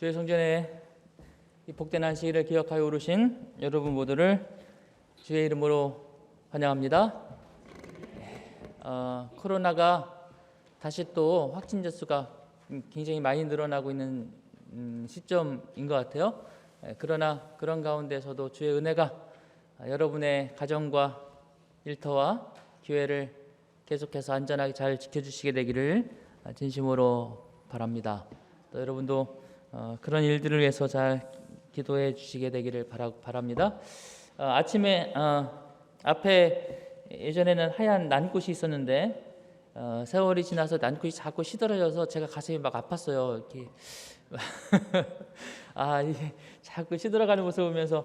주의 성전에 이 복된 안식일을 기억하여 오르신 여러분 모두를 주의 이름으로 환영합니다. 코로나가 다시 또 확진자 수가 굉장히 많이 늘어나고 있는 시점인 것 같아요. 그러나 그런 가운데서도 주의 은혜가 여러분의 가정과 일터와 교회를 계속해서 안전하게 잘 지켜주시게 되기를 진심으로 바랍니다. 또 여러분도 그런 일들을 위해서 잘 기도해 주시게 되기를 바랍니다. 아침에 앞에 예전에는 하얀 난꽃이 있었는데 세월이 지나서 난꽃이 자꾸 시들어져서 제가 가슴이 막 아팠어요. 이렇게 이게 자꾸 시들어가는 모습을 보면서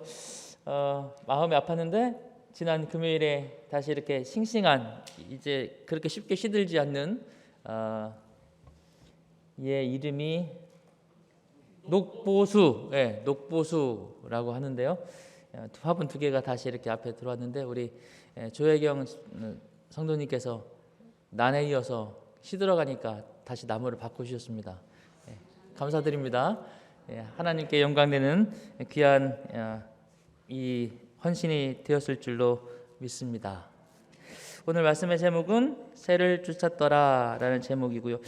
마음이 아팠는데 지난 금요일에 다시 이렇게 싱싱한 이제 그렇게 쉽게 시들지 않는 얘 이름이 녹보수, 녹보수라고 하는데요. 화분 2개가 다시 이렇게 앞에 들어왔는데 우리 조혜경 성도님께서 난에 이어서 시들어가니까 다시 나무를 바꾸셨습니다. 감사드립니다. 하나님께 영광되는 귀한 이 헌신이 되었을 줄로 믿습니다. 오늘 말씀의 제목은 새를 쫓았더라 라는 제목이고요.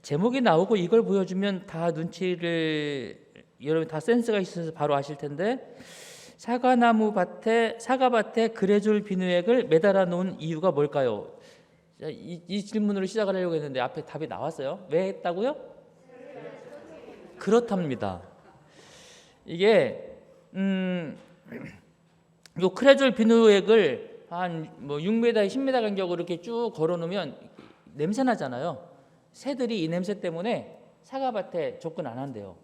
제목이 나오고 이걸 보여주면 다 눈치를 여러분 다 센스가 있어서 바로 아실 텐데 사과밭에 그레줄 비누액을 매달아 놓은 이유가 뭘까요? 이 질문으로 시작을 하려고 했는데 앞에 답이 나왔어요. 왜 했다고요? 그렇답니다. 이게 요 크레줄 비누액을 한 6m, 10m 간격으로 이렇게 쭉 걸어놓으면 냄새 나잖아요. 새들이 이 냄새 때문에 사과밭에 접근 안 한대요.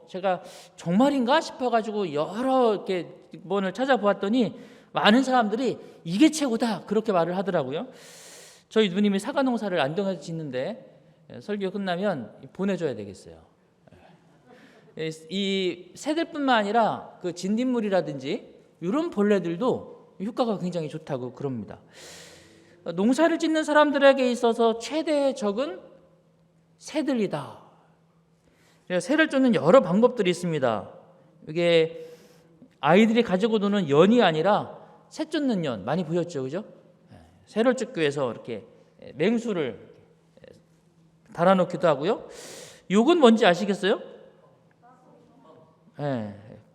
제가 정말인가 싶어가지고 여러 이렇게 번을 찾아보았더니 많은 사람들이 이게 최고다 그렇게 말을 하더라고요. 저희 누님이 사과 농사를 안동에서 짓는데 설교 끝나면 보내줘야 되겠어요. 이 새들뿐만 아니라 그 진딧물이라든지 이런 벌레들도 효과가 굉장히 좋다고 그럽니다. 농사를 짓는 사람들에게 있어서 최대의 적은 새들이다. 새를 쫓는 여러 방법들이 있습니다. 이게 아이들이 가지고 노는 연이 아니라 새 쫓는 연 많이 보셨죠, 그죠? 새를 쫓기 위해서 이렇게 맹수를 달아놓기도 하고요. 요건 뭔지 아시겠어요?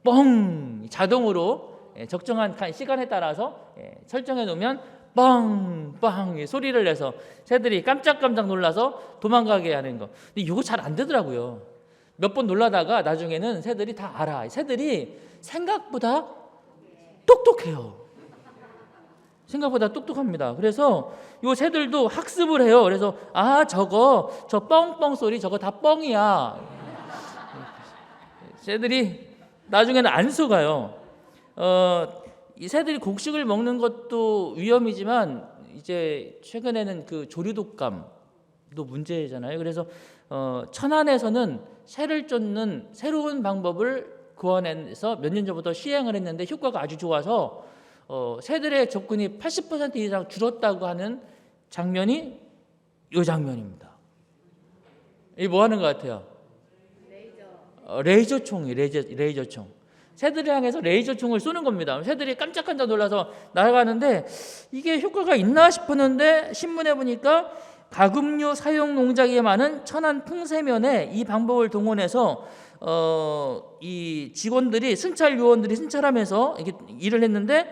뻥 자동으로 적정한 시간에 따라서 설정해 놓으면 뻥뻥 소리를 내서 새들이 깜짝깜짝 놀라서 도망가게 하는 거. 근데 이거 잘 안 되더라고요. 몇 번 놀라다가 나중에는 새들이 다 알아. 새들이 생각보다 똑똑해요. 생각보다 똑똑합니다. 그래서 이 새들도 학습을 해요. 그래서 저 뻥뻥 소리 저거 다 뻥이야. 새들이 나중에는 안 속아요. 이 새들이 곡식을 먹는 것도 위험이지만 이제 최근에는 그 조류독감도 문제잖아요. 그래서 천안에서는 새를 쫓는 새로운 방법을 고안해서 몇 년 전부터 시행을 했는데 효과가 아주 좋아서 새들의 접근이 80% 이상 줄었다고 하는 장면이 이 장면입니다. 이 뭐 하는 것 같아요? 레이저총이 레이저총. 새들을 향해서 레이저총을 쏘는 겁니다. 새들이 깜짝깜짝 놀라서 날아가는데 이게 효과가 있나 싶었는데 신문에 보니까 가금류 사용 농장이 많은 천안 풍세면에 이 방법을 동원해서 이 직원들이 순찰 요원들이 순찰하면서 이렇게 일을 했는데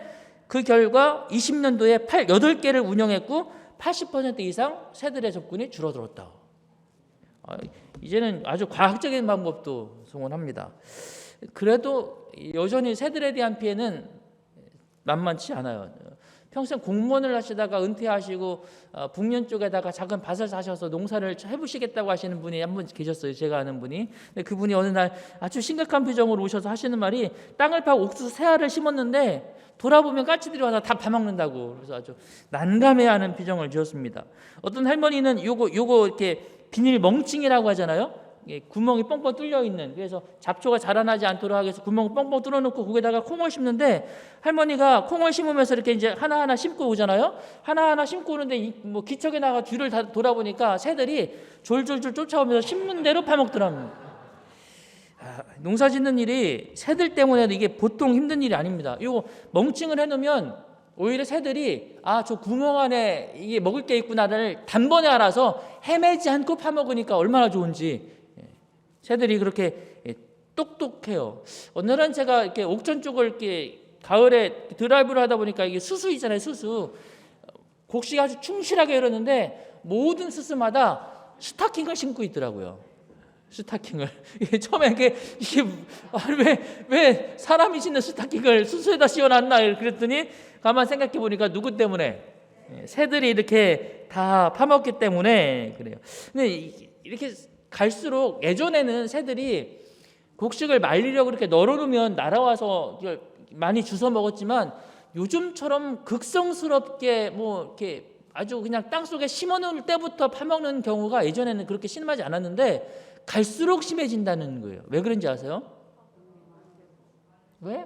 그 결과 20년도에 8개를 운영했고 80% 이상 새들의 접근이 줄어들었다. 이제는 아주 과학적인 방법도 동원합니다. 그래도 여전히 새들에 대한 피해는 만만치 않아요. 평생 공무원을 하시다가 은퇴하시고 북면 쪽에다가 작은 밭을 사셔서 농사를 해보시겠다고 하시는 분이 한 분 계셨어요. 제가 아는 분이. 근데 그분이 어느 날 아주 심각한 표정으로 오셔서 하시는 말이 땅을 파고 옥수수 새 알을 심었는데 돌아보면 까치들이 와서 다 파먹는다고. 그래서 아주 난감해하는 표정을 지었습니다. 어떤 할머니는 요거 이렇게 비닐 멍칭이라고 하잖아요. 구멍이 뻥뻥 뚫려 있는, 그래서 잡초가 자라나지 않도록 하기 위해서 구멍을 뻥뻥 뚫어놓고 거기다가 콩을 심는데, 할머니가 콩을 심으면서 이렇게 이제 하나하나 심고 오잖아요. 하나하나 심고 오는데 뭐 기척에 나가 뒤를 다 돌아보니까 새들이 졸졸졸 쫓아오면서 심는 대로 파먹더랍니다. 농사 짓는 일이 새들 때문에도 이게 보통 힘든 일이 아닙니다. 이거 멍칭을 해놓으면 오히려 새들이 저 구멍 안에 이게 먹을 게 있구나를 단번에 알아서 헤매지 않고 파먹으니까 얼마나 좋은지. 새들이 그렇게 똑똑해요. 오늘은 제가 이렇게 옥천 쪽을 이렇게 가을에 드라이브를 하다 보니까 이게 수수 있잖아요, 수수. 곡식이 아주 충실하게 이러는데 모든 수수마다 스타킹을 신고 있더라고요. 스타킹을. 처음에 이게 왜 사람이 신는 스타킹을 수수에다 씌워놨나 그랬더니 가만 생각해 보니까 누구 때문에? 새들이 이렇게 다 파먹기 때문에 그래요. 근데 이렇게 갈수록 예전에는 새들이 곡식을 말리려고 이렇게 널어놓으면 날아와서 많이 주워 먹었지만 요즘처럼 극성스럽게 뭐 이렇게 아주 그냥 땅 속에 심어놓을 때부터 파먹는 경우가 예전에는 그렇게 심하지 않았는데 갈수록 심해진다는 거예요. 왜 그런지 아세요? 왜?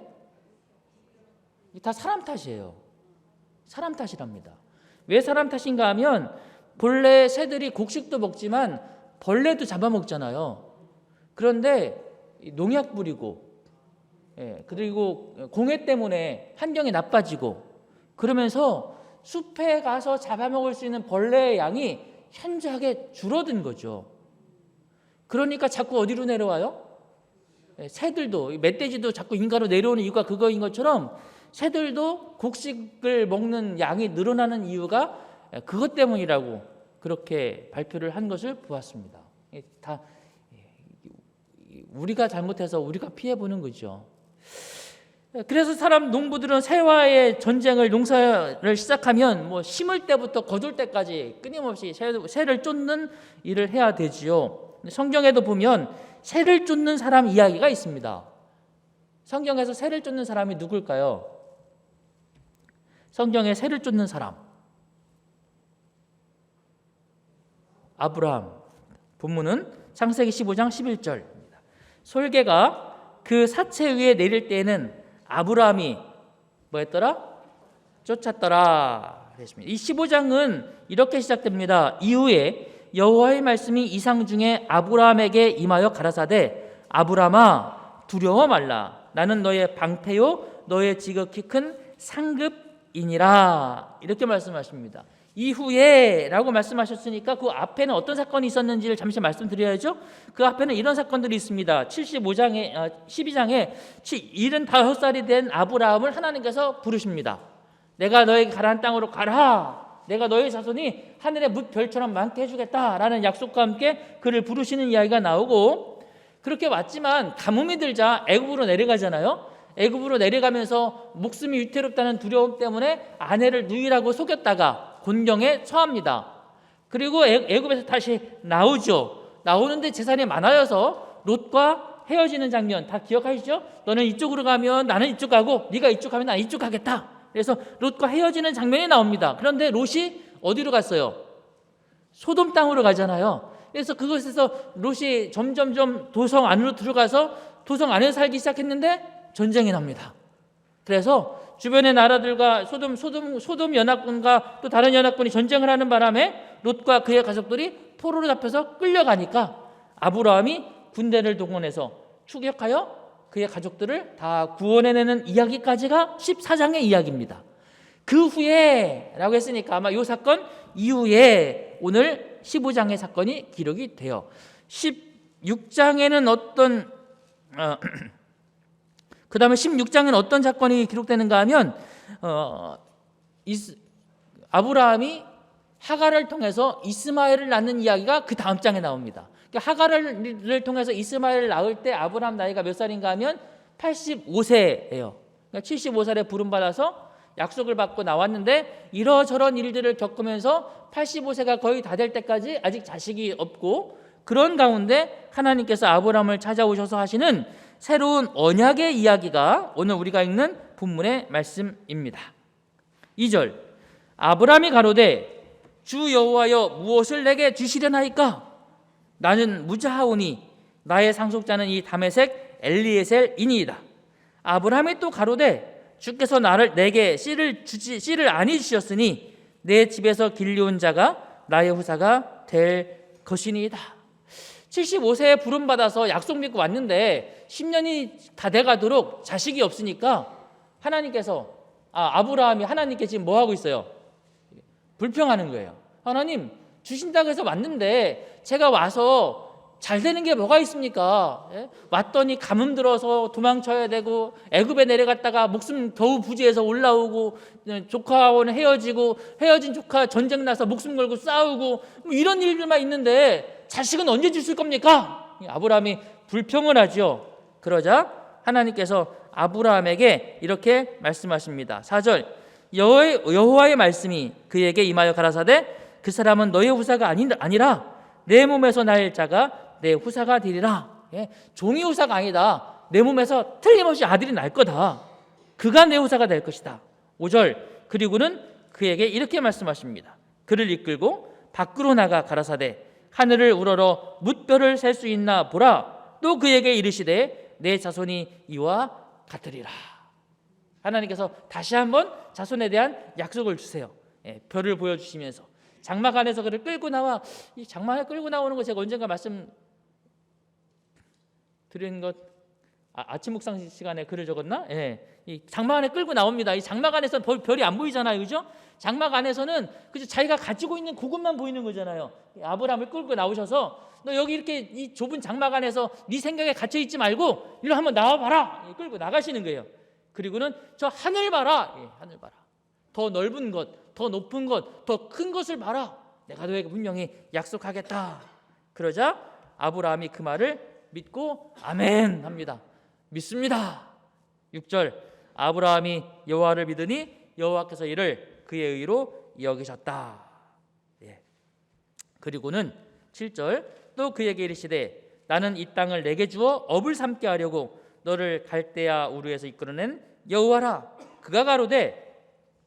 다 사람 탓이에요. 사람 탓이랍니다. 왜 사람 탓인가 하면 본래 새들이 곡식도 먹지만 벌레도 잡아먹잖아요. 그런데 농약 뿌리고 그리고 공해 때문에 환경이 나빠지고 그러면서 숲에 가서 잡아먹을 수 있는 벌레의 양이 현저하게 줄어든 거죠. 그러니까 자꾸 어디로 내려와요? 새들도, 멧돼지도 자꾸 인가로 내려오는 이유가 그거인 것처럼 새들도 곡식을 먹는 양이 늘어나는 이유가 그것 때문이라고 그렇게 발표를 한 것을 보았습니다. 다 우리가 잘못해서 우리가 피해보는 거죠. 그래서 농부들은 새와의 전쟁을, 농사를 시작하면 뭐 심을 때부터 거둘 때까지 끊임없이 새를 쫓는 일을 해야 되지요. 성경에도 보면 새를 쫓는 사람 이야기가 있습니다. 성경에서 새를 쫓는 사람이 누굴까요? 성경에 새를 쫓는 사람, 아브라함. 본문은 창세기 15장 11절입니다. 솔개가 그 사체 위에 내릴 때에는 아브라함이 뭐 했더라? 쫓았더라 그랬습니다. 이 15장은 이렇게 시작됩니다. 이후에 여호와의 말씀이 이상 중에 아브라함에게 임하여 가라사대 아브라함아 두려워 말라. 나는 너의 방패요 너의 지극히 큰 상급이니라. 이렇게 말씀하십니다. 이후에 라고 말씀하셨으니까 그 앞에는 어떤 사건이 있었는지를 잠시 말씀드려야죠. 그 앞에는 이런 사건들이 있습니다. 12장에 75살이 된 아브라함을 하나님께서 부르십니다. 내가 너에게 가라는 땅으로 가라. 내가 너의 자손이 하늘의 무별처럼 많게 해주겠다라는 약속과 함께 그를 부르시는 이야기가 나오고, 그렇게 왔지만 가뭄이 들자 애굽으로 내려가잖아요. 애굽으로 내려가면서 목숨이 위태롭다는 두려움 때문에 아내를 누이라고 속였다가 곤경에 처합니다. 그리고 애굽에서 다시 나오죠. 나오는데 재산이 많아져서 롯과 헤어지는 장면 다 기억하시죠? 너는 이쪽으로 가면 나는 이쪽 가고 네가 이쪽 가면 나는 이쪽 가겠다. 그래서 롯과 헤어지는 장면이 나옵니다. 그런데 롯이 어디로 갔어요? 소돔 땅으로 가잖아요. 그래서 그곳에서 롯이 점점점 도성 안으로 들어가서 도성 안에 살기 시작했는데 전쟁이 납니다. 그래서 주변의 나라들과 소돔 연합군과 또 다른 연합군이 전쟁을 하는 바람에 롯과 그의 가족들이 포로로 잡혀서 끌려가니까 아브라함이 군대를 동원해서 추격하여 그의 가족들을 다 구원해내는 이야기까지가 14장의 이야기입니다. 그 후에 라고 했으니까 아마 이 사건 이후에 오늘 15장의 사건이 기록이 돼요. 16장에는 그 다음에 16장은 어떤 사건이 기록되는가 하면 아브라함이 하갈을 통해서 이스마엘을 낳는 이야기가 그 다음 장에 나옵니다. 그러니까 하갈을 통해서 이스마엘을 낳을 때 아브라함 나이가 몇 살인가 하면 85세예요. 그러니까 75살에 부름받아서 약속을 받고 나왔는데 이러저런 일들을 겪으면서 85세가 거의 다 될 때까지 아직 자식이 없고, 그런 가운데 하나님께서 아브라함을 찾아오셔서 하시는 새로운 언약의 이야기가 오늘 우리가 읽는 본문의 말씀입니다. 2절 아브라함이 가로되 주 여호와여 무엇을 내게 주시려나이까? 나는 무자하오니 나의 상속자는 이 다메섹 엘리에셀이니이다. 아브라함이 또 가로되 주께서 내게 씨를 아니 주셨으니 내 집에서 길리온 자가 나의 후사가 될 것이니이다. 75세에 부름받아서 약속 믿고 왔는데 10년이 다 돼가도록 자식이 없으니까 아브라함이 하나님께 지금 뭐 하고 있어요? 불평하는 거예요. 하나님 주신다고 해서 왔는데 제가 와서 잘 되는 게 뭐가 있습니까? 왔더니 가뭄 들어서 도망쳐야 되고 애굽에 내려갔다가 목숨 겨우 부지해서 올라오고 조카하고는 헤어진 조카 전쟁 나서 목숨 걸고 싸우고 뭐 이런 일들만 있는데 자식은 언제 주실 겁니까? 아브라함이 불평을 하죠. 그러자 하나님께서 아브라함에게 이렇게 말씀하십니다. 4절 여호와의 말씀이 그에게 임하여 가라사대 그 사람은 너의 후사가 아니라 내 몸에서 날 자가 내 후사가 되리라. 종이 후사가 아니다. 내 몸에서 틀림없이 아들이 날 거다. 그가 내 후사가 될 것이다. 5절 그리고는 그에게 이렇게 말씀하십니다. 그를 이끌고 밖으로 나가 가라사대 하늘을 우러러 뭇별을 셀 수 있나 보라. 또 그에게 이르시되 내 자손이 이와 같으리라. 하나님께서 다시 한번 자손에 대한 약속을 주세요. 별을 보여주시면서 장막 안에서 그를 끌고 나와. 이 장막에 끌고 나오는 거 제가 언젠가 말씀 드린 것 아침 묵상 시간에 글을 적었나? 이 장막 안에 끌고 나옵니다. 이 장막 안에서 별이 안 보이잖아요, 그죠? 장막 안에서는 그저 자기가 가지고 있는 그것만 보이는 거잖아요. 아브라함을 끌고 나오셔서 너 여기 이렇게 이 좁은 장막 안에서 네 생각에 갇혀 있지 말고 일로 한번 나와봐라. 끌고 나가시는 거예요. 그리고는 저 하늘 봐라. 하늘 봐라. 더 넓은 것, 더 높은 것, 더 큰 것을 봐라. 내가 너에게 분명히 약속하겠다. 그러자 아브라함이 그 말을 믿고 아멘 합니다. 믿습니다. 6절 아브라함이 여호와를 믿으니 여호와께서 이를 그의 의로 여기셨다. 그리고는 7절 또 그에게 이르시되 나는 이 땅을 내게 주어 업을 삼게 하려고 너를 갈대아 우르에서 이끌어낸 여호와라. 그가 가로되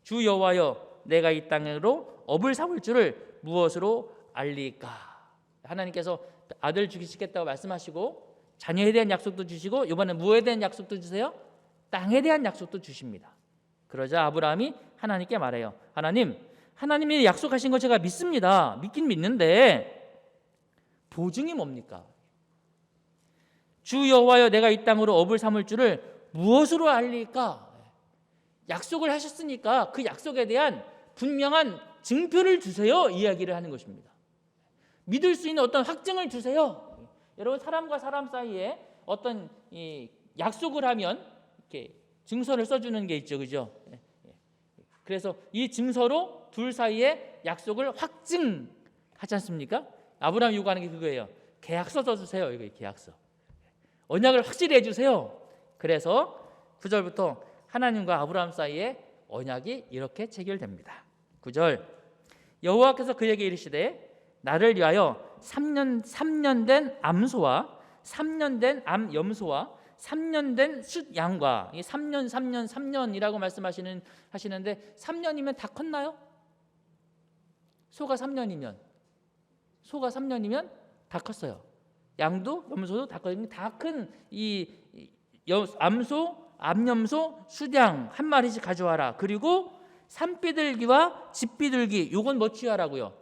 주 여호와여 내가 이 땅으로 업을 삼을 줄을 무엇으로 알리까. 하나님께서 아들 주시겠다고 말씀하시고 자녀에 대한 약속도 주시고 이번에 무엇에 대한 약속도 주세요? 땅에 대한 약속도 주십니다. 그러자 아브라함이 하나님께 말해요. 하나님이 약속하신 거 제가 믿습니다. 믿긴 믿는데 보증이 뭡니까? 주 여호와여 내가 이 땅으로 업을 삼을 줄을 무엇으로 알릴까? 약속을 하셨으니까 그 약속에 대한 분명한 증표를 주세요. 이야기를 하는 것입니다. 믿을 수 있는 어떤 확증을 주세요. 여러분 사람과 사람 사이에 어떤 약속을 하면 이렇게 증서를 써주는 게 있죠, 그죠? 그래서 이 증서로 둘 사이에 약속을 확증하지 않습니까? 아브라함이 요구하는 게 그거예요. 계약서 써주세요. 이거 계약서. 언약을 확실히 해주세요. 그래서 9절부터 하나님과 아브라함 사이에 언약이 이렇게 체결됩니다. 9절 여호와께서 그에게 이르시되 나를 위하여 3년 된 암소와 3년 된 암염소와 3년 된 숫양과 3년이라고 하시는데 3년이면 다 컸나요? 소가 3년이면 다 컸어요. 양도 염소도 다 컸는데 다 큰 이 암소, 암염소, 숫양 한 마리씩 가져와라. 그리고 산비둘기와 집비둘기 요건 뭐 취하라고요?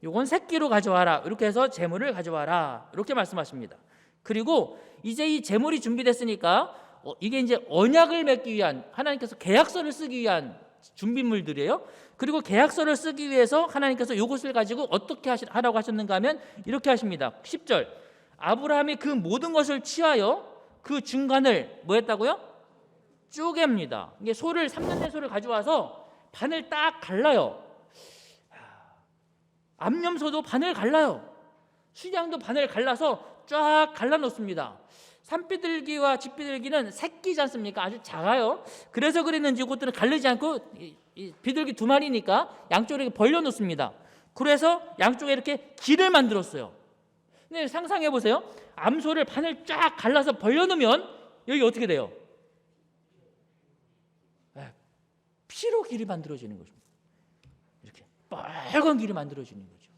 요건 새끼로 가져와라. 이렇게 해서 제물을 가져와라. 이렇게 말씀하십니다. 그리고 이제 이 제물이 준비됐으니까 이게 이제 언약을 맺기 위한 하나님께서 계약서를 쓰기 위한 준비물들이에요. 그리고 계약서를 쓰기 위해서 하나님께서 이것을 가지고 어떻게 하라고 하셨는가 하면 이렇게 하십니다. 10절 아브라함이 그 모든 것을 취하여 그 중간을 뭐 했다고요? 쪼갭니다. 이게 3년 된 소를 가져와서 반을 딱 갈라요. 암염소도 반을 갈라요. 수양도 반을 갈라서 쫙 갈라놓습니다. 산비둘기와 집비둘기는 새끼지 않습니까? 아주 작아요. 그래서 그랬는지 이것들은 갈르지 않고 이 비둘기 2마리니까 양쪽으로 이렇게 벌려놓습니다. 그래서 양쪽에 이렇게 길을 만들었어요. 근데 상상해 보세요. 암소를 반을 쫙 갈라서 벌려놓으면 여기 어떻게 돼요? 피로 길이 만들어지는 것입니다. 이렇게 빨간 길이 만들어지는 거죠.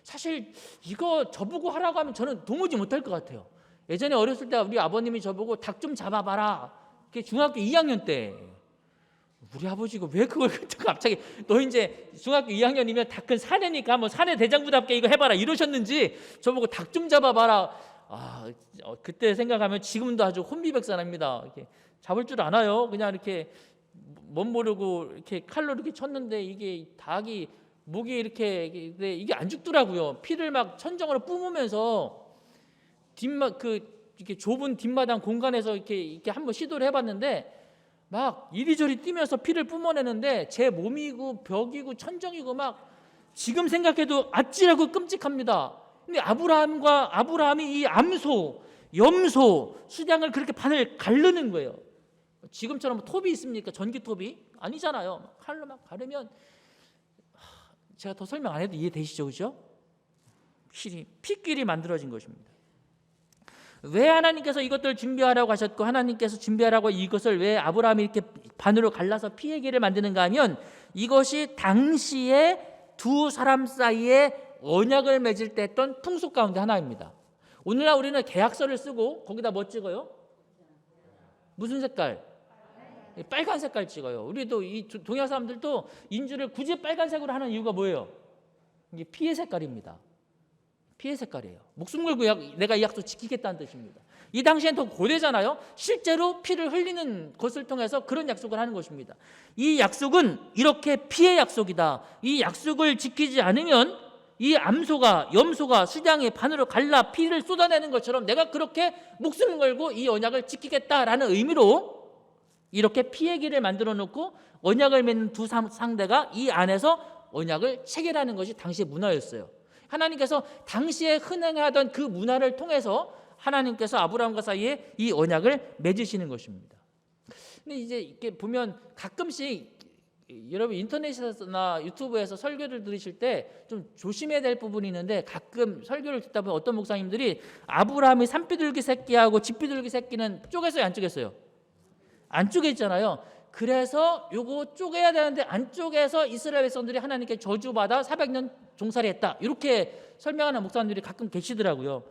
사실 이거 저보고 하라고 하면 저는 도무지 못할 것 같아요. 예전에 어렸을 때 우리 아버님이 저보고 닭 좀 잡아봐라. 그게 중학교 2학년 때. 우리 아버지가 왜 그걸 갑자기 너 이제 중학교 2학년이면 닭은 사내니까 뭐 사내 대장부답게 이거 해봐라 이러셨는지 저보고 닭 좀 잡아봐라. 그때 생각하면 지금도 아주 혼비백산합니다. 이렇게 잡을 줄 아나요? 그냥 이렇게 멋 모르고 이렇게 칼로 이렇게 쳤는데 이게 닭이 목이 이렇게 이게 안 죽더라고요. 피를 막 천정으로 뿜으면서 이렇게 좁은 뒷마당 공간에서 이렇게 한번 시도를 해봤는데 막 이리저리 뛰면서 피를 뿜어내는데 제 몸이고 벽이고 천정이고 막 지금 생각해도 아찔하고 끔찍합니다. 근데 아브라함이 이 암소, 염소, 수장을 그렇게 반을 가르는 거예요. 지금처럼 톱이 있습니까? 전기톱이? 아니잖아요. 칼로 막 가르면 제가 더 설명 안 해도 이해되시죠? 그죠? 피끼리 만들어진 것입니다. 왜 하나님께서 이것들을 준비하라고 하셨고 하나님께서 준비하라고 이것을 왜 아브라함이 이렇게 반으로 갈라서 피의 길을 만드는가 하면 이것이 당시에 두 사람 사이에 언약을 맺을 때 했던 풍속 가운데 하나입니다. 오늘날 우리는 계약서를 쓰고 거기다 뭐 찍어요? 무슨 색깔? 빨간 색깔 찍어요. 우리도 이 동양 사람들도 인주를 굳이 빨간색으로 하는 이유가 뭐예요? 이게 피의 색깔입니다. 피의 색깔이에요. 목숨 걸고 내가 이 약속 지키겠다는 뜻입니다. 이 당시엔 더 고대잖아요. 실제로 피를 흘리는 것을 통해서 그런 약속을 하는 것입니다. 이 약속은 이렇게 피의 약속이다. 이 약속을 지키지 않으면 이 암소가 염소가 수장의 반으로 갈라 피를 쏟아내는 것처럼 내가 그렇게 목숨을 걸고 이 언약을 지키겠다라는 의미로 이렇게 피의 길을 만들어 놓고 언약을 맺는 두 상대가 이 안에서 언약을 체결하는 것이 당시의 문화였어요. 하나님께서 당시에 흔행하던 그 문화를 통해서 하나님께서 아브라함과 사이에 이 언약을 맺으시는 것입니다. 근데 이제 이렇게 보면 가끔씩 여러분 인터넷이나 유튜브에서 설교를 들으실 때 좀 조심해야 될 부분이 있는데 가끔 설교를 듣다 보면 어떤 목사님들이 아브라함이 산비둘기 새끼하고 집비둘기 새끼는 쪼갰어요, 안 쪼갰어요? 안 쪼갰잖아요. 그래서 요거 쪼개야 되는데 안 쪼개서 이스라엘 백성들이 하나님께 저주받아 400년 종살이 했다. 이렇게 설명하는 목사님들이 가끔 계시더라고요.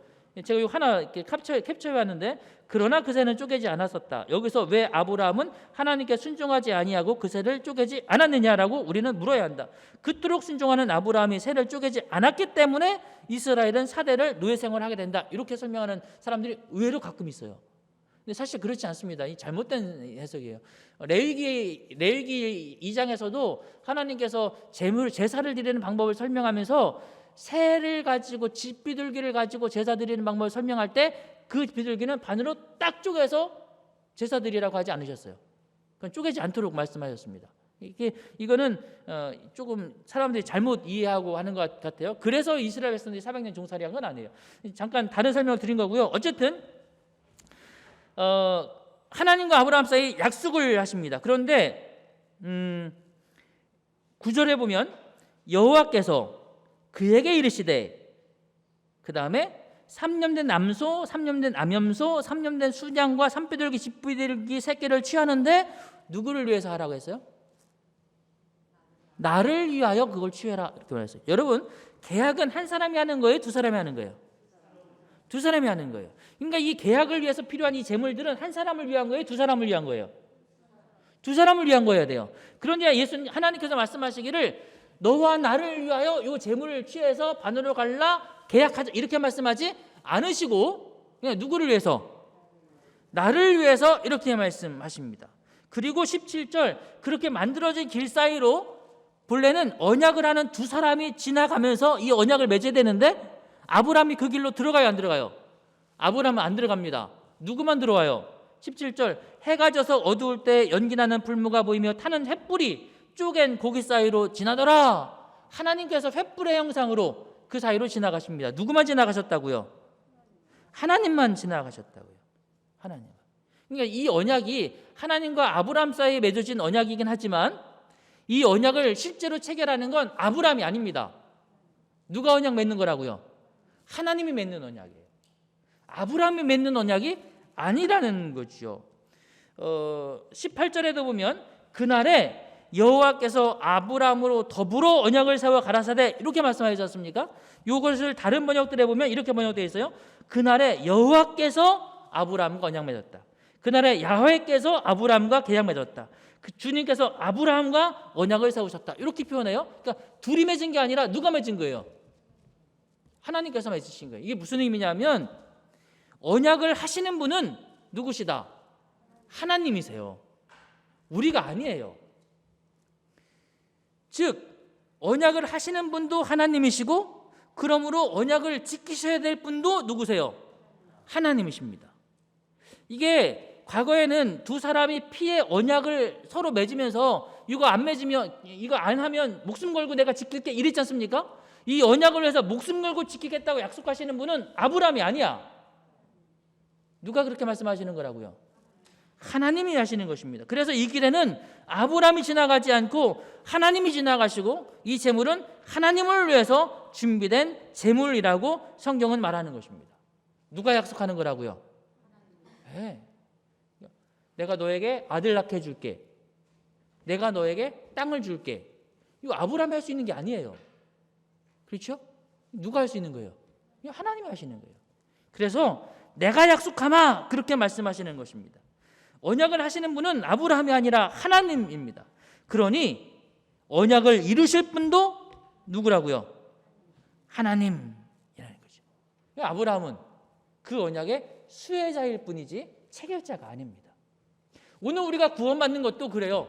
제가 이거 하나 이렇게 캡처해 왔는데 그러나 그새는 쪼개지 않았었다. 여기서 왜 아브라함은 하나님께 순종하지 아니하고 그새를 쪼개지 않았느냐라고 우리는 물어야 한다. 그토록 순종하는 아브라함이 새를 쪼개지 않았기 때문에 이스라엘은 4대를 노예 생활하게 된다. 이렇게 설명하는 사람들이 의외로 가끔 있어요. 근데 사실 그렇지 않습니다. 이 잘못된 해석이에요. 레위기 2장에서도 하나님께서 제사를 드리는 방법을 설명하면서 새를 가지고 집비둘기를 가지고 제사 드리는 방법을 설명할 때 그 비둘기는 반으로 딱 쪼개서 제사 드리라고 하지 않으셨어요. 그건 쪼개지 않도록 말씀하셨습니다. 이거는 조금 사람들이 잘못 이해하고 하는 것 같아요. 그래서 이스라엘 백성들이 400년 종살이한 건 아니에요. 잠깐 다른 설명을 드린 거고요. 어쨌든 하나님과 아브라함 사이 약속을 하십니다. 그런데 9절에 보면 여호와께서 그에게 이르시되 그 다음에 3년 된 암소, 3년 된 암염소, 3년 된 수장과 산비둘기, 집비둘기 새끼를 취하는데 누구를 위해서 하라고 했어요? 나를 위하여 그걸 취해라 이렇게 말했어요. 여러분 계약은 한 사람이 하는 거예요? 두 사람이 하는 거예요? 두 사람이 하는 거예요. 그러니까 이 계약을 위해서 필요한 이 재물들은 한 사람을 위한 거예요? 두 사람을 위한 거예요? 두 사람을 위한 거여야 돼요. 그런데 하나님께서 말씀하시기를 너와 나를 위하여 이 재물을 취해서 반으로 갈라 계약하자 이렇게 말씀하지 않으시고 그냥 누구를 위해서? 나를 위해서 이렇게 말씀하십니다. 그리고 17절 그렇게 만들어진 길 사이로 본래는 언약을 하는 두 사람이 지나가면서 이 언약을 맺어야 되는데 아브라함이 그 길로 들어가요, 안 들어가요? 아브라함은 안 들어갑니다. 누구만 들어와요? 17절 해가 져서 어두울 때 연기나는 불무가 보이며 타는 횃불이 쪼갠 고기 사이로 지나더라. 하나님께서 횃불의 형상으로 그 사이로 지나가십니다. 누구만 지나가셨다고요? 하나님만 지나가셨다고요. 하나님. 그러니까 이 언약이 하나님과 아브라함 사이에 맺어진 언약이긴 하지만 이 언약을 실제로 체결하는 건 아브라함이 아닙니다. 누가 언약 맺는 거라고요? 하나님이 맺는 언약이에요. 아브라함이 맺는 언약이 아니라는 거죠. 18절에도 보면 그날에 여호와께서 아브라함으로 더불어 언약을 세워 가라사대 이렇게 말씀하셨지 않습니까? 이것을 다른 번역들에 보면 이렇게 번역되어 있어요. 그날에 여호와께서 아브라함과 언약 맺었다. 그날에 야훼께서 아브라함과 계약 맺었다. 그 주님께서 아브라함과 언약을 세우셨다. 이렇게 표현해요. 그러니까 둘이 맺은 게 아니라 누가 맺은 거예요? 하나님께서 맺으신 거예요. 이게 무슨 의미냐면 언약을 하시는 분은 누구시다? 하나님이세요. 우리가 아니에요. 즉 언약을 하시는 분도 하나님이시고 그러므로 언약을 지키셔야 될 분도 누구세요? 하나님이십니다. 이게 과거에는 두 사람이 피의 언약을 서로 맺으면서 이거 안 맺으면 이거 안 하면 목숨 걸고 내가 지킬게 이랬지 않습니까? 이 언약을 위해서 목숨 걸고 지키겠다고 약속하시는 분은 아브라함이 아니야. 누가 그렇게 말씀하시는 거라고요? 하나님이 하시는 것입니다. 그래서 이 길에는 아브라함이 지나가지 않고 하나님이 지나가시고 이 제물은 하나님을 위해서 준비된 제물이라고 성경은 말하는 것입니다. 누가 약속하는 거라고요? 네. 내가 너에게 아들 낳게 해줄게. 내가 너에게 땅을 줄게. 이거 아브라함이 할 수 있는 게 아니에요. 그렇죠? 누가 할 수 있는 거예요? 이거 하나님이 하시는 거예요. 그래서 내가 약속하마 그렇게 말씀하시는 것입니다. 언약을 하시는 분은 아브라함이 아니라 하나님입니다. 그러니 언약을 이루실 분도 누구라고요? 하나님이라는 거죠. 아브라함은 그 언약의 수혜자일 뿐이지 체결자가 아닙니다. 오늘 우리가 구원받는 것도 그래요.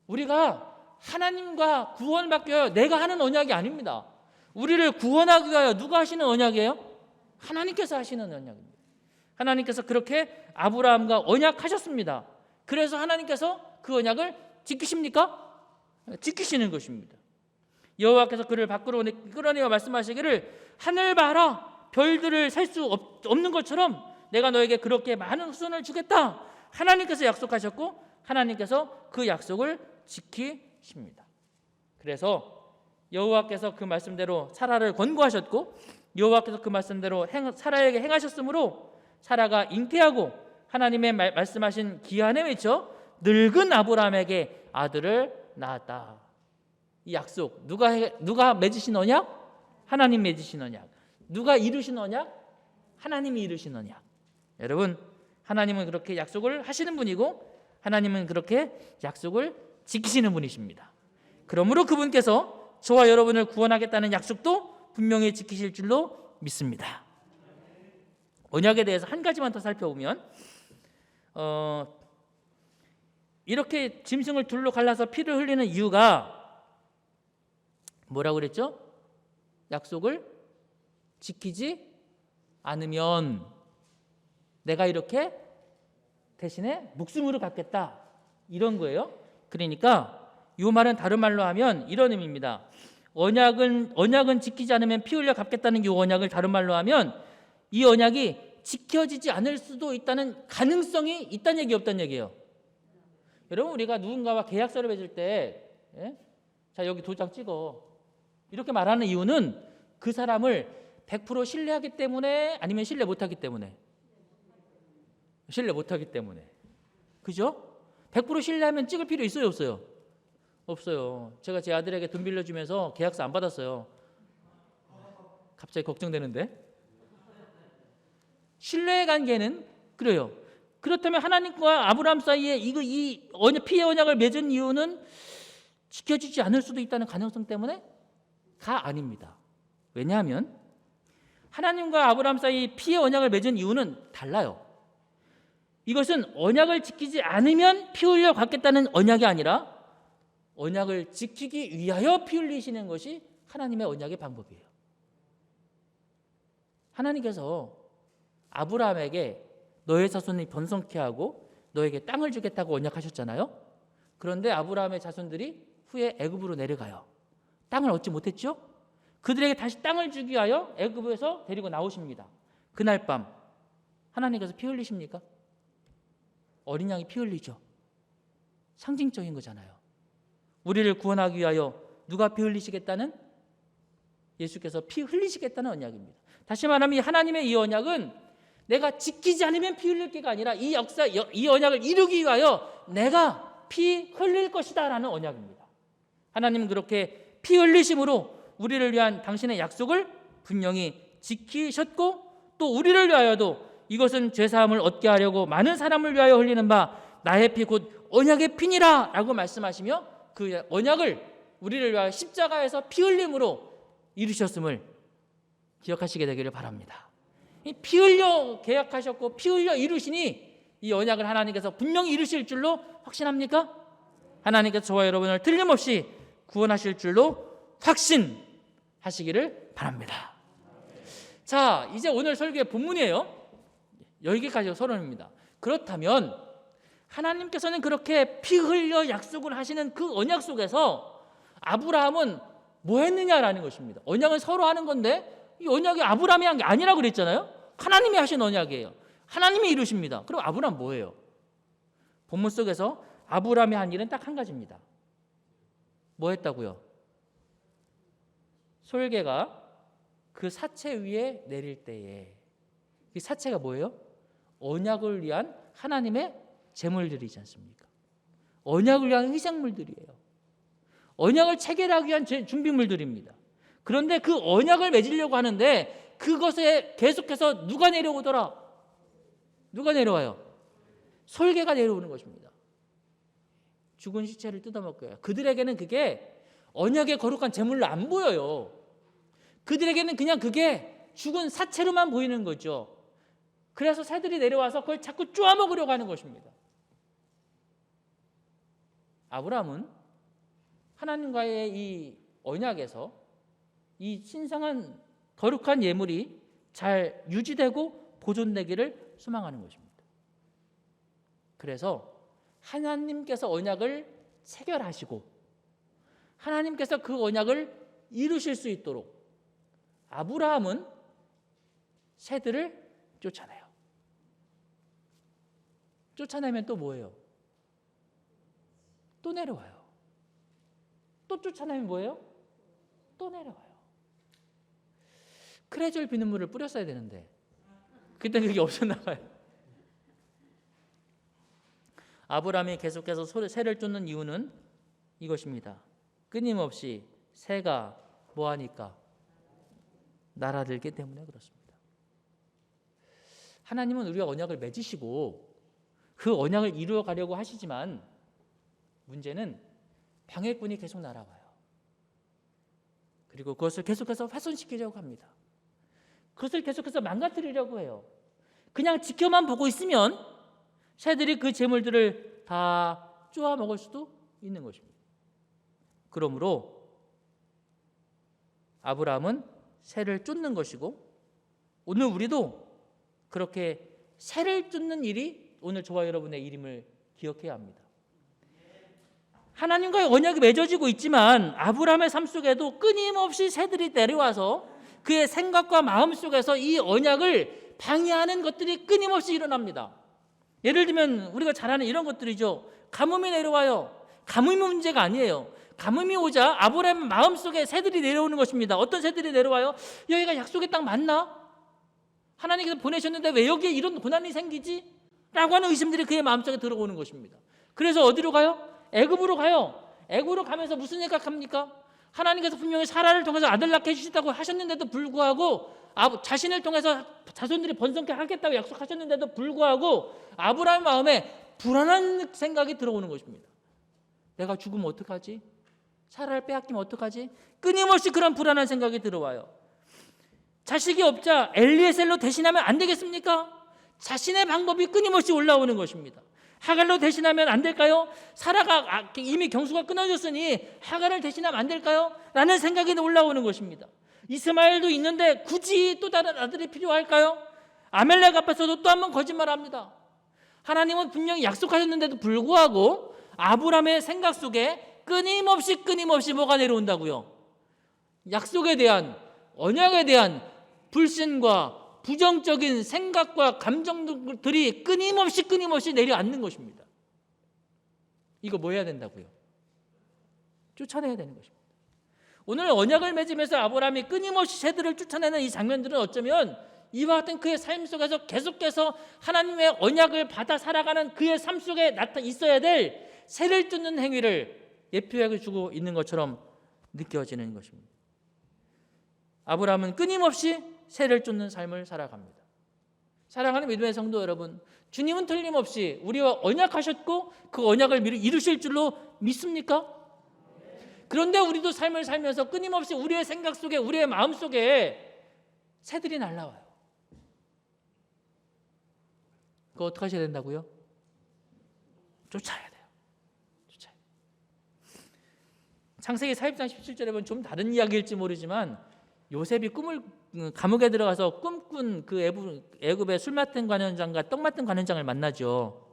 우리가 하나님과 구원받기 위하여 내가 하는 언약이 아닙니다. 우리를 구원하기 위하여 누가 하시는 언약이에요? 하나님께서 하시는 언약입니다. 하나님께서 그렇게 아브라함과 언약하셨습니다. 그래서 하나님께서 그 언약을 지키십니까? 지키시는 것입니다. 여호와께서 그를 밖으로 끌어내어 말씀하시기를 하늘 봐라 별들을 셀 수 없는 것처럼 내가 너에게 그렇게 많은 후손을 주겠다. 하나님께서 약속하셨고 하나님께서 그 약속을 지키십니다. 그래서 여호와께서 그 말씀대로 사라를 권고하셨고 여호와께서 그 말씀대로 사라에게 행하셨으므로 사라가 잉태하고 하나님의 말씀하신 기한에 미쳐 늙은 아브라함에게 아들을 낳았다. 이 약속 누가 맺으신 언약? 하나님 맺으신 언약. 누가 이루신 언약? 하나님이 이루신 언약. 여러분 하나님은 그렇게 약속을 하시는 분이고 하나님은 그렇게 약속을 지키시는 분이십니다. 그러므로 그분께서 저와 여러분을 구원하겠다는 약속도 분명히 지키실 줄로 믿습니다. 언약에 대해서 한 가지만 더 살펴보면 이렇게 짐승을 둘로 갈라서 피를 흘리는 이유가 뭐라고 그랬죠? 약속을 지키지 않으면 내가 이렇게 대신에 목숨으로 갚겠다 이런 거예요. 그러니까 이 말은 다른 말로 하면 이런 의미입니다. 언약은 지키지 않으면 피 흘려 갚겠다는 이 언약을 다른 말로 하면 이 언약이 지켜지지 않을 수도 있다는 가능성이 있다는 얘기 없다는 얘기예요. 여러분 우리가 누군가와 계약서를 맺을 때 자 여기 도장 찍어 이렇게 말하는 이유는 그 사람을 100% 신뢰하기 때문에 아니면 신뢰 못하기 때문에? 신뢰 못하기 때문에. 그죠? 100% 신뢰하면 찍을 필요 있어요 없어요? 없어요. 제가 제 아들에게 돈 빌려주면서 계약서 안 받았어요. 갑자기 걱정되는데. 신뢰의 관계는 그래요. 그렇다면 하나님과 아브라함 사이에 이 피의 언약을 맺은 이유는 지켜지지 않을 수도 있다는 가능성 때문에가 아닙니다. 왜냐하면 하나님과 아브라함 사이 피의 언약을 맺은 이유는 달라요. 이것은 언약을 지키지 않으면 피 흘려 갚겠다는 언약이 아니라 언약을 지키기 위하여 피 흘리시는 것이 하나님의 언약의 방법이에요. 하나님께서 아브라함에게 너의 자손이 번성케 하고 너에게 땅을 주겠다고 언약하셨잖아요. 그런데 아브라함의 자손들이 후에 애굽으로 내려가요. 땅을 얻지 못했죠? 그들에게 다시 땅을 주기 위하여 애굽에서 데리고 나오십니다. 그날 밤 하나님께서 피 흘리십니까? 어린 양이 피 흘리죠. 상징적인 거잖아요. 우리를 구원하기 위하여 누가 피 흘리시겠다는? 예수께서 피 흘리시겠다는 언약입니다. 다시 말하면 하나님의 이 언약은 내가 지키지 않으면 피 흘릴 게가 아니라 이 언약을 이루기 위하여 내가 피 흘릴 것이다 라는 언약입니다. 하나님은 그렇게 피 흘리심으로 우리를 위한 당신의 약속을 분명히 지키셨고, 또 우리를 위하여도 이것은 죄사함을 얻게 하려고 많은 사람을 위하여 흘리는 바 나의 피 곧 언약의 피니라 라고 말씀하시며, 그 언약을 우리를 위하여 십자가에서 피 흘림으로 이루셨음을 기억하시게 되기를 바랍니다. 피 흘려 계약하셨고 피 흘려 이루시니 이 언약을 하나님께서 분명히 이루실 줄로 확신합니까? 하나님께서 저와 여러분을 틀림없이 구원하실 줄로 확신하시기를 바랍니다. 자, 이제 오늘 설교의 본문이에요. 여기까지 서론입니다. 그렇다면 하나님께서는 그렇게 피 흘려 약속을 하시는 그 언약 속에서 아브라함은 뭐 했느냐라는 것입니다. 언약은 서로 하는 건데 이 언약이 아브라함이 한 게 아니라고 그랬잖아요. 하나님이 하신 언약이에요. 하나님이 이루십니다. 그럼 아브라함 뭐예요? 본문 속에서 아브라함이 한 일은 딱 한 가지입니다. 뭐 했다고요? 솔개가 그 사체 위에 내릴 때에, 이 사체가 뭐예요? 언약을 위한 하나님의 제물들이지 않습니까? 언약을 위한 희생물들이에요. 언약을 체결하기 위한 준비물들입니다. 그런데 그 언약을 맺으려고 하는데 그것에 계속해서 누가 내려오더라? 누가 내려와요? 솔개가 내려오는 것입니다. 죽은 시체를 뜯어먹고요. 그들에게는 그게 언약의 거룩한 제물로 안 보여요. 그들에게는 그냥 그게 죽은 사체로만 보이는 거죠. 그래서 새들이 내려와서 그걸 자꾸 쪼아먹으려고 하는 것입니다. 아브라함은 하나님과의 이 언약에서 이 신성한 거룩한 예물이 잘 유지되고 보존되기를 소망하는 것입니다. 그래서 하나님께서 언약을 체결하시고 하나님께서 그 언약을 이루실 수 있도록 아브라함은 새들을 쫓아내요. 쫓아내면 또 뭐예요? 또 내려와요. 또 쫓아내면 뭐예요? 또 내려와요. 크레졸 비눗물을 뿌렸어야 되는데 그때 그게 없었나 봐요. 아브라함이 계속해서 새를 쫓는 이유는 이것입니다. 끊임없이 새가 뭐하니까? 날아들기 때문에 그렇습니다. 하나님은 우리가 언약을 맺으시고 그 언약을 이루어 가려고 하시지만 문제는 방해꾼이 계속 날아와요. 그리고 그것을 계속해서 훼손시키려고 합니다. 그것을 계속해서 망가뜨리려고 해요. 그냥 지켜만 보고 있으면 새들이 그 재물들을 다 쪼아 먹을 수도 있는 것입니다. 그러므로 아브라함은 새를 쫓는 것이고 오늘 우리도 그렇게 새를 쫓는 일이 오늘 저와 여러분의 일임을 기억해야 합니다. 하나님과의 언약이 맺어지고 있지만 아브라함의 삶 속에도 끊임없이 새들이 내려와서 그의 생각과 마음 속에서 이 언약을 방해하는 것들이 끊임없이 일어납니다. 예를 들면 우리가 잘 아는 이런 것들이죠. 가뭄이 내려와요. 가뭄이 문제가 아니에요. 가뭄이 오자 아브라함의 마음속에 새들이 내려오는 것입니다. 어떤 새들이 내려와요? 여기가 약속의 땅 맞나? 하나님께서 보내셨는데 왜 여기에 이런 고난이 생기지? 라고 하는 의심들이 그의 마음속에 들어오는 것입니다. 그래서 어디로 가요? 애굽으로 가요. 애굽으로 가면서 무슨 생각합니까? 하나님께서 분명히 사라를 통해서 아들 낳게 해주신다고 하셨는데도 불구하고 자신을 통해서 자손들이 번성케 하겠다고 약속하셨는데도 불구하고 아브라함의 마음에 불안한 생각이 들어오는 것입니다. 내가 죽으면 어떡하지? 사라를 빼앗기면 어떡하지? 끊임없이 그런 불안한 생각이 들어와요. 자식이 없자 엘리에셀로 대신하면 안 되겠습니까? 자신의 방법이 끊임없이 올라오는 것입니다. 하갈로 대신하면 안 될까요? 사라가 이미 경수가 끊어졌으니 하갈을 대신하면 안 될까요? 라는 생각이 올라오는 것입니다. 이스마엘도 있는데 굳이 또 다른 아들이 필요할까요? 아멜렉 앞에서도 또 한 번 거짓말합니다. 하나님은 분명히 약속하셨는데도 불구하고 아브라함의 생각 속에 끊임없이 뭐가 내려온다고요? 약속에 대한, 언약에 대한 불신과 부정적인 생각과 감정들이 끊임없이 내려앉는 것입니다. 이거 뭐 해야 된다고요? 쫓아내야 되는 것입니다. 오늘 언약을 맺으면서 아브라함이 끊임없이 새들을 쫓아내는 이 장면들은 어쩌면 이와 같은 그의 삶 속에서 계속해서 하나님의 언약을 받아 살아가는 그의 삶 속에 있어야 될 새를 쫓는 행위를 예표해 주고 있는 것처럼 느껴지는 것입니다. 아브라함은 끊임없이 새를 쫓는 삶을 살아갑니다. 사랑하는 믿음의 성도 여러분, 주님은 틀림없이 우리와 언약하셨고 그 언약을 이루실 줄로 믿습니까? 그런데 우리도 삶을 살면서 끊임없이 우리의 생각 속에, 우리의 마음 속에 새들이 날아와요. 그거 어떻게 하셔야 된다고요? 쫓아야 돼요. 쫓아야 돼요. 창세기 40장 17절에 보면 좀 다른 이야기일지 모르지만 요셉이 감옥에 들어가서 꿈꾼 그 애굽의 술 맡은 관원장과 떡 맡은 관원장을 만나죠.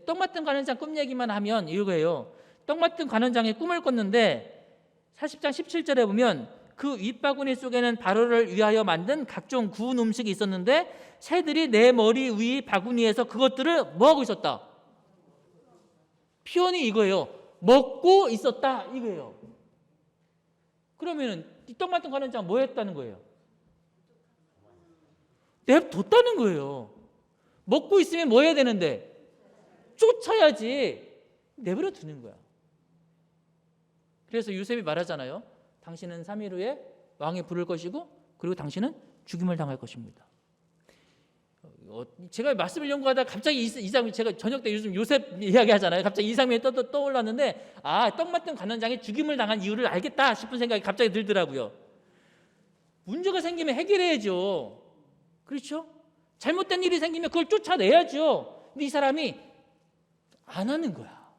떡 맡은 관원장 꿈 얘기만 하면 이거예요. 떡 맡은 관원장이 꿈을 꿨는데 40장 17절에 보면 그 윗바구니 속에는 바로를 위하여 만든 각종 구운 음식이 있었는데 새들이 내 머리 위 바구니에서 그것들을 뭐하고 있었다? 표현이 이거예요. 먹고 있었다 이거예요. 그러면은 떡 맡은 관원장 뭐 했다는 거예요? 냅뒀다는 거예요. 먹고 있으면 뭐 해야 되는데? 쫓아야지. 내버려 두는 거야. 그래서 요셉이 말하잖아요. 당신은 3일 후에 왕이 부를 것이고 그리고 당신은 죽임을 당할 것입니다. 제가 말씀을 연구하다가 갑자기 이상민, 제가 저녁 때 요즘 요셉 이야기하잖아요. 갑자기 이상민이 떠올랐는데 떡 맡은 관원장이 죽임을 당한 이유를 알겠다 싶은 생각이 갑자기 들더라고요. 문제가 생기면 해결해야죠. 그렇죠? 잘못된 일이 생기면 그걸 쫓아내야죠. 근데 이 사람이 안 하는 거야.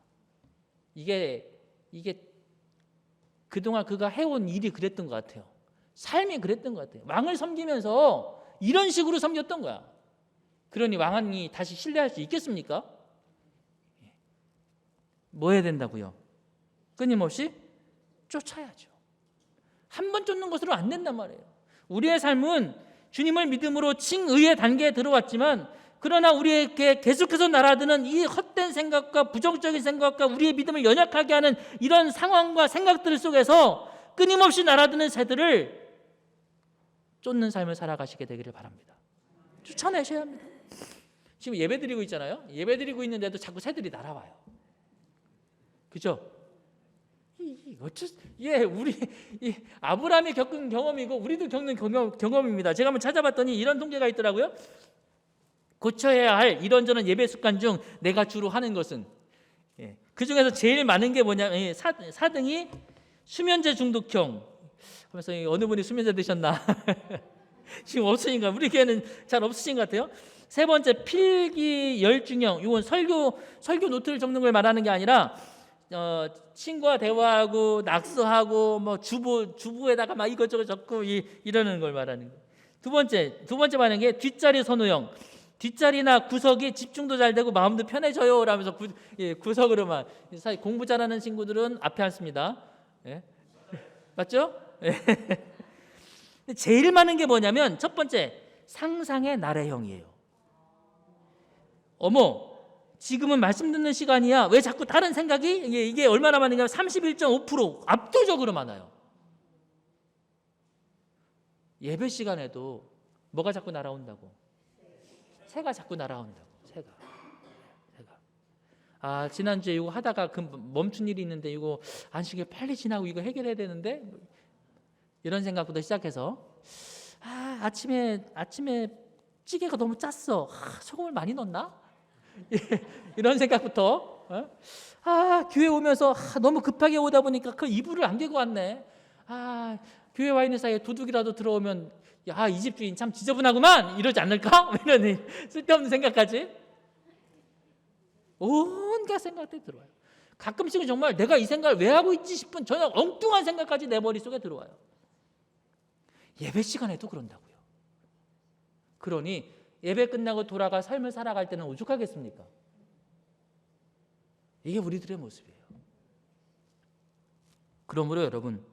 이게 그동안 그가 해온 일이 그랬던 것 같아요. 삶이 그랬던 것 같아요. 왕을 섬기면서 이런 식으로 섬겼던 거야. 그러니 왕이 다시 신뢰할 수 있겠습니까? 뭐 해야 된다고요? 끊임없이 쫓아야죠. 한 번 쫓는 것으로 안 된단 말이에요. 우리의 삶은 주님을 믿음으로 칭의의 단계에 들어왔지만 그러나 우리에게 계속해서 날아드는 이 헛된 생각과 부정적인 생각과 우리의 믿음을 연약하게 하는 이런 상황과 생각들 속에서 끊임없이 날아드는 새들을 쫓는 삶을 살아가시게 되기를 바랍니다. 쫓아내셔야 합니다. 지금 예배드리고 있잖아요. 예배드리고 있는데도 자꾸 새들이 날아와요. 그죠? 우리 아브라함이 겪은 경험이고 우리도 겪는 경험입니다. 제가 한번 찾아봤더니 이런 통계가 있더라고요. 고쳐야 할 이런저런 예배 습관 중 내가 주로 하는 것은 그 중에서 제일 많은 게 뭐냐면 4등이 수면제 중독형. 하면서 어느 분이 수면제 드셨나? 지금 없으신가? 우리 교회는 잘 없으신 것 같아요. 세 번째 필기 열중형. 이건 설교 노트를 적는 걸 말하는 게 아니라 친구와 대화하고 낙서하고 뭐 주부에다가 막 이것저것 적고 이러는 걸 말하는 거예요. 두 번째 말하는 게 뒷자리 선호형. 뒷자리나 구석이 집중도 잘 되고 마음도 편해져요 라면서 구석으로만. 사실 공부 잘하는 친구들은 앞에 앉습니다. 예? 맞죠? 제일 많은 게 뭐냐면 첫 번째 상상의 나래형이에요. 어머 지금은 말씀 듣는 시간이야. 왜 자꾸 다른 생각이? 이게 얼마나 많은가? 31.5% 압도적으로 많아요. 예배 시간에도 뭐가 자꾸 날아온다고? 새가 자꾸 날아온다고. 새가. 지난주에 이거 하다가 멈춘 일이 있는데 이거 안식일 빨리 지나고 이거 해결해야 되는데 이런 생각부터 시작해서 아침에 찌개가 너무 짰어. 소금을 많이 넣었나? 이런 생각부터 교회 오면서 너무 급하게 오다 보니까 그 이불을 안 개고 왔네. 교회 와 있는 사이에 도둑이라도 들어오면 이 집 주인 참 지저분하구만 이러지 않을까? 이런 쓸데없는 생각까지 온갖 생각들이 들어와요. 가끔씩은 정말 내가 이 생각을 왜 하고 있지 싶은 전혀 엉뚱한 생각까지 내 머릿속에 들어와요. 예배 시간에도 그런다고요. 그러니 예배 끝나고 돌아가 삶을 살아갈 때는 오죽하겠습니까? 이게 우리들의 모습이에요. 그러므로 여러분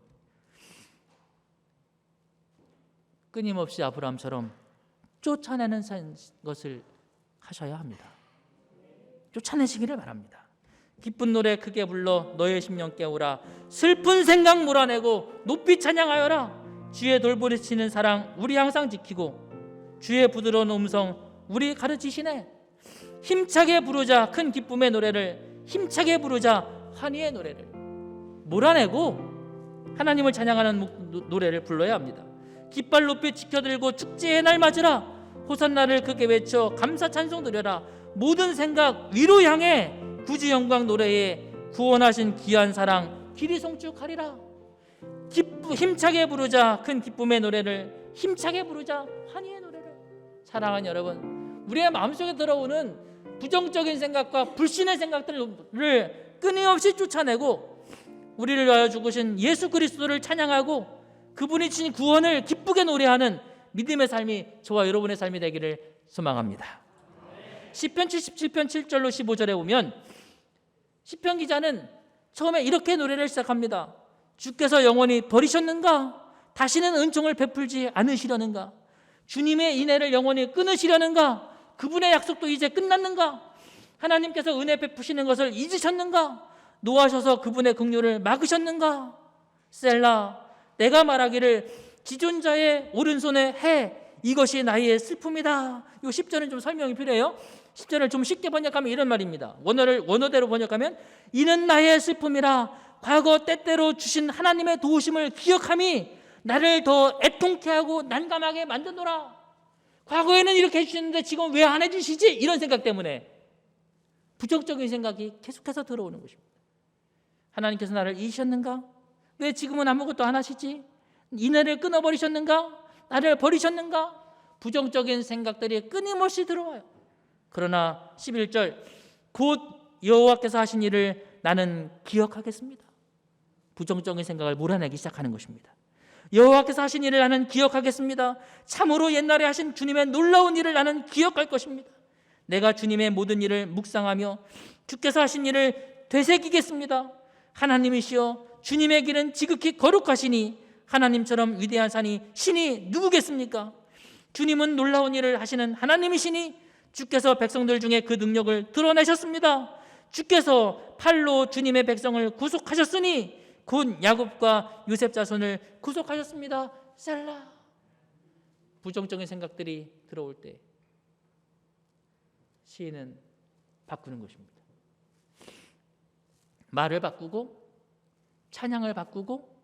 끊임없이 아브라함처럼 쫓아내는 것을 하셔야 합니다. 쫓아내시기를 바랍니다. 기쁜 노래 크게 불러 너의 심령 깨우라. 슬픈 생각 몰아내고 높이 찬양하여라. 주의 돌보리치는 사랑 우리 항상 지키고 주의 부드러운 음성 우리 가르치시네. 힘차게 부르자 큰 기쁨의 노래를. 힘차게 부르자 환희의 노래를 몰아내고 하나님을 찬양하는 노래를 불러야 합니다. 깃발 높이 지켜들고 축제의 날 맞으라. 호산나를 크게 외쳐 감사 찬송 드려라. 모든 생각 위로 향해 구주 영광 노래에 구원하신 귀한 사랑 길이 송축하리라. 힘차게 부르자 큰 기쁨의 노래를, 힘차게 부르자 환희의 노래를. 사랑하는 여러분, 우리의 마음속에 들어오는 부정적인 생각과 불신의 생각들을 끊임없이 쫓아내고 우리를 위하여 죽으신 예수 그리스도를 찬양하고 그분이 주신 구원을 기쁘게 노래하는 믿음의 삶이 저와 여러분의 삶이 되기를 소망합니다. 시편 77편 7절로 15절에 보면 시편 기자는 처음에 이렇게 노래를 시작합니다. 주께서 영원히 버리셨는가? 다시는 은총을 베풀지 않으시려는가? 주님의 인애를 영원히 끊으시려는가? 그분의 약속도 이제 끝났는가? 하나님께서 은혜 베푸시는 것을 잊으셨는가? 노하셔서 그분의 긍휼을 막으셨는가? 셀라, 내가 말하기를 지존자의 오른손에 해, 이것이 나의 슬픔이다. 이 10절은 좀 설명이 필요해요. 10절을 좀 쉽게 번역하면 이런 말입니다. 원어대로 번역하면 이는 나의 슬픔이라. 과거 때때로 주신 하나님의 도우심을 기억함이 나를 더 애통케 하고 난감하게 만드노라. 과거에는 이렇게 해주셨는데 지금 왜 안 해주시지? 이런 생각 때문에 부정적인 생각이 계속해서 들어오는 것입니다. 하나님께서 나를 잊으셨는가? 왜 지금은 아무것도 안 하시지? 인애를 끊어버리셨는가? 나를 버리셨는가? 부정적인 생각들이 끊임없이 들어와요. 그러나 11절 곧 여호와께서 하신 일을 나는 기억하겠습니다. 부정적인 생각을 몰아내기 시작하는 것입니다. 여호와께서 하신 일을 나는 기억하겠습니다. 참으로 옛날에 하신 주님의 놀라운 일을 나는 기억할 것입니다. 내가 주님의 모든 일을 묵상하며 주께서 하신 일을 되새기겠습니다. 하나님이시여 주님의 길은 지극히 거룩하시니 하나님처럼 위대한 신이 누구겠습니까? 주님은 놀라운 일을 하시는 하나님이시니 주께서 백성들 중에 그 능력을 드러내셨습니다. 주께서 팔로 주님의 백성을 구속하셨으니 곧 야곱과 요셉 자손을 구속하셨습니다. 셀라. 부정적인 생각들이 들어올 때 시인은 바꾸는 것입니다. 말을 바꾸고 찬양을 바꾸고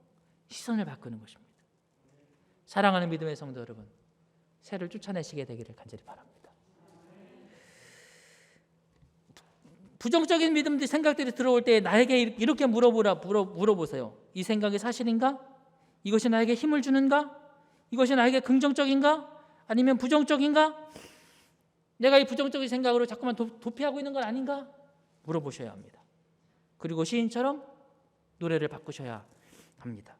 시선을 바꾸는 것입니다. 사랑하는 믿음의 성도 여러분, 새를 쫓아내시게 되기를 간절히 바랍니다. 부정적인 믿음들 생각들이 들어올 때 나에게 이렇게 물어보세요. 이 생각이 사실인가? 이것이 나에게 힘을 주는가? 이것이 나에게 긍정적인가? 아니면 부정적인가? 내가 이 부정적인 생각으로 자꾸만 도피하고 있는 건 아닌가? 물어보셔야 합니다. 그리고 시인처럼 노래를 바꾸셔야 합니다.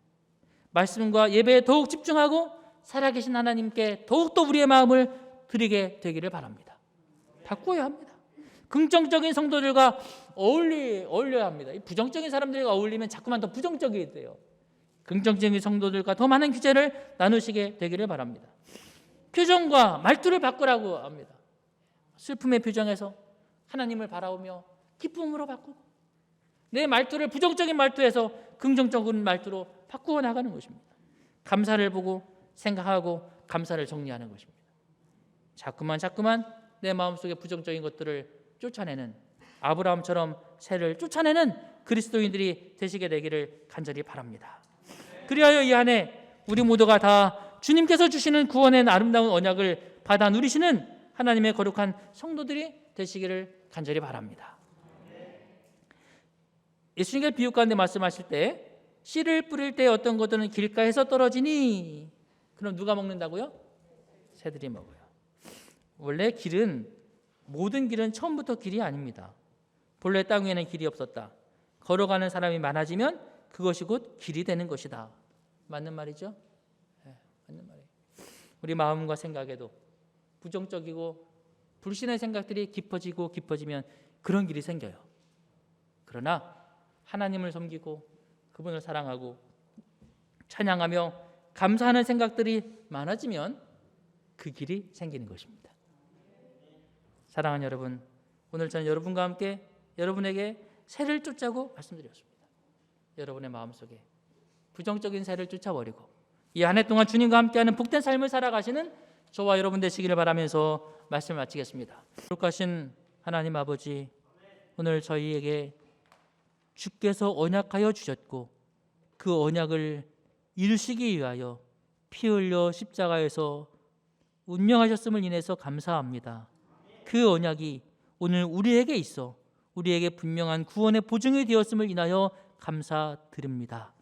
말씀과 예배에 더욱 집중하고 살아계신 하나님께 더욱더 우리의 마음을 드리게 되기를 바랍니다. 바꾸어야 합니다. 긍정적인 성도들과 어울려야 합니다. 부정적인 사람들과 어울리면 자꾸만 더 부정적이 돼요. 긍정적인 성도들과 더 많은 교제를 나누시게 되기를 바랍니다. 표정과 말투를 바꾸라고 합니다. 슬픔의 표정에서 하나님을 바라보며 기쁨으로 바꾸고 내 말투를 부정적인 말투에서 긍정적인 말투로 바꾸어 나가는 것입니다. 감사를 보고 생각하고 감사를 정리하는 것입니다. 자꾸만 내 마음속에 부정적인 것들을 쫓아내는 아브라함처럼 새를 쫓아내는 그리스도인들이 되시게 되기를 간절히 바랍니다. 그리하여 이 안에 우리 모두가 다 주님께서 주시는 구원의 아름다운 언약을 받아 누리시는 하나님의 거룩한 성도들이 되시기를 간절히 바랍니다. 예수님께서 비유 가운데 말씀하실 때 씨를 뿌릴 때 어떤 것들은 길가에서 떨어지니 그럼 누가 먹는다고요? 새들이 먹어요. 원래 모든 길은 처음부터 길이 아닙니다. 본래 땅 위에는 길이 없었다. 걸어가는 사람이 많아지면 그것이 곧 길이 되는 것이다. 맞는 말이죠? 네, 맞는 말이에요. 우리 마음과 생각에도 부정적이고 불신의 생각들이 깊어지면 그런 길이 생겨요. 그러나 하나님을 섬기고 그분을 사랑하고 찬양하며 감사하는 생각들이 많아지면 그 길이 생기는 것입니다. 사랑하는 여러분, 오늘 저는 여러분과 함께 여러분에게 새를 쫓자고 말씀드렸습니다. 여러분의 마음속에 부정적인 새를 쫓아버리고 이 한 해 동안 주님과 함께하는 복된 삶을 살아가시는 저와 여러분 되시기를 바라면서 말씀을 마치겠습니다. 거룩하신 하나님 아버지, 오늘 저희에게 주께서 언약하여 주셨고 그 언약을 이루시기 위하여 피 흘려 십자가에서 운명하셨음을 인해서 감사합니다. 그 언약이 오늘 우리에게 있어 우리에게 분명한 구원의 보증이 되었음을 인하여 감사드립니다.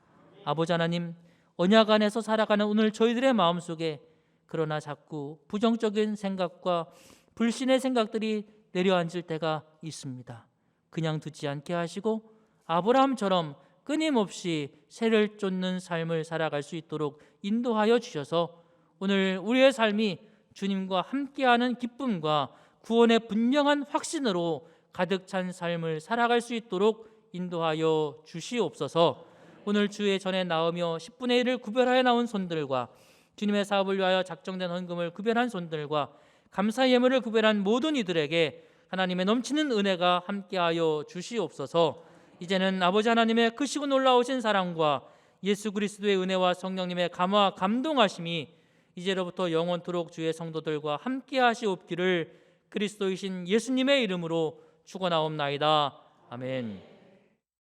아버지 하나님, 언약 안에서 살아가는 오늘 저희들의 마음속에 그러나 자꾸 부정적인 생각과 불신의 생각들이 내려앉을 때가 있습니다. 그냥 두지 않게 하시고 아브라함처럼 끊임없이 새를 쫓는 삶을 살아갈 수 있도록 인도하여 주셔서 오늘 우리의 삶이 주님과 함께하는 기쁨과 구원의 분명한 확신으로 가득 찬 삶을 살아갈 수 있도록 인도하여 주시옵소서. 오늘 주의 전에 나오며 10분의 1을 구별하여 나온 손들과 주님의 사업을 위하여 작정된 헌금을 구별한 손들과 감사 예물을 구별한 모든 이들에게 하나님의 넘치는 은혜가 함께하여 주시옵소서. 이제는 아버지 하나님의 크시고 놀라우신 사랑과 예수 그리스도의 은혜와 성령님의 감화 감동하심이 이제로부터 영원토록 주의 성도들과 함께하시옵기를 그리스도이신 예수님의 이름으로 축원하옵나이다. 아멘.